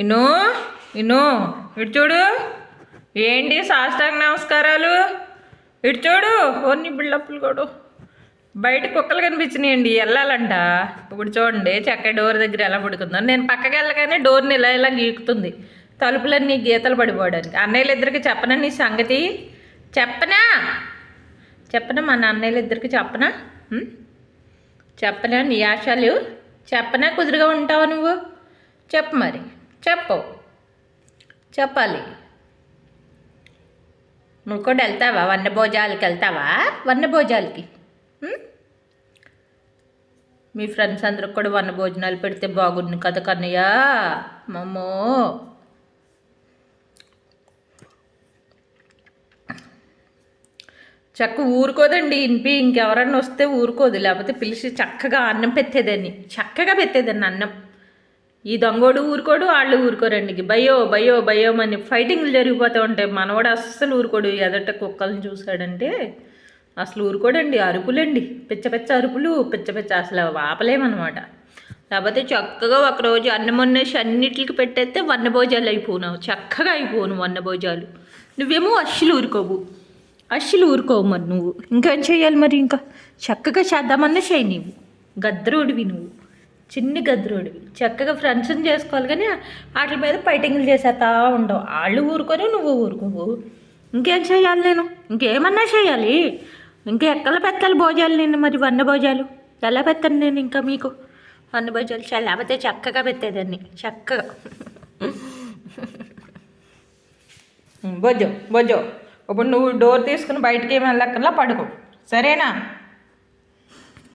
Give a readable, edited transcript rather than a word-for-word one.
ఇను ఇను ఇటు చూడు. ఏంటి సాష్టాంగ నమస్కారాలు? ఇటు చూడు. ఓన్ని బిళ్ళప్పులు కూడా బయట కుక్కలు కనిపించినాయండి, వెళ్ళాలంట. ఇప్పుడు చూడండి చక్క డోర్ దగ్గర ఎలా పడుకుందో. నేను పక్కకి వెళ్ళగానే డోర్ని ఇలా ఇలా గీకుతుంది, తలుపులన్నీ గీతలు పడిపోవడానికి. అన్నయ్యలు ఇద్దరికి చెప్పనా నీ సంగతి? చెప్పనా చెప్పనా మా అన్నయ్యలు ఇద్దరికి చెప్పనా? చెప్పనా నీ ఆశలు? చెప్పనా కుదురుగా ఉంటావా నువ్వు? చెప్పు మరి, చెప్పు, చెప్పాలి. నువ్వు కూడా వెళ్తావా వన్న భోజాలకి? వెళ్తావా వన్న భోజాలకి? మీ ఫ్రెండ్స్ అందరికి కూడా వన్న భోజనాలు పెడితే బాగుంది కదా కన్నయ్య. మమ్మో చక్క ఊరుకోదండి. ఇంకెవరన్నా వస్తే ఊరుకోదు, లేకపోతే పిలిచి చక్కగా అన్నం పెట్టేదాన్ని, చక్కగా పెట్టేదాన్ని అన్నం. ఈ దొంగోడు ఊరుకోడు, వాళ్ళు ఊరుకోరండి. భయో భయో భయోమని ఫైటింగ్లు జరిగిపోతూ ఉంటాయి. మనవాడు అస్సలు ఊరుకోడు. ఎదట కుక్కలను చూశాడంటే అసలు ఊరుకోడండి. అరుపులండి, పిచ్చ పిచ్చ అరుపులు, పిచ్చ పిచ్చ, అసలు ఆపలేమన్నమాట. లేకపోతే చక్కగా ఒకరోజు అన్నం వండేసి అన్నిటికి పెట్టేస్తే వన్న భోజాలు అయిపోనావు, చక్కగా అయిపోను వన్న భోజాలు. నువ్వేమో అస్సలు ఊరుకోవు. మరి నువ్వు ఇంకేం చేయాలి మరి? ఇంకా చక్కగా చేద్దామన్నా చేయి. నీవు గద్రోడివి, నువ్వు చిన్ని గద్రోడివి. చక్కగా ఫ్రెండ్స్ని చేసుకోవాలి, కానీ వాటి మీద ఫైటింగ్లు చేసేస్తా ఉండవు. వాళ్ళు ఊరుకొని నువ్వు ఊరుకోవు. ఇంకేం చేయాలి నేను? ఇంకేమన్నా చేయాలి? ఎక్కల పెట్టాలి భోజాలు నేను? మరి వన్న భోజాలు ఎలా పెట్టాను నేను ఇంకా మీకు? వన్న భోజాలు చాలా, లేకపోతే చక్కగా పెట్టేదాన్ని, చక్కగా. బొజ్జో ఇప్పుడు నువ్వు డోర్ తీసుకుని బయటకి ఏమి వెళ్ళక్కర్లా, పడుకో, సరేనా?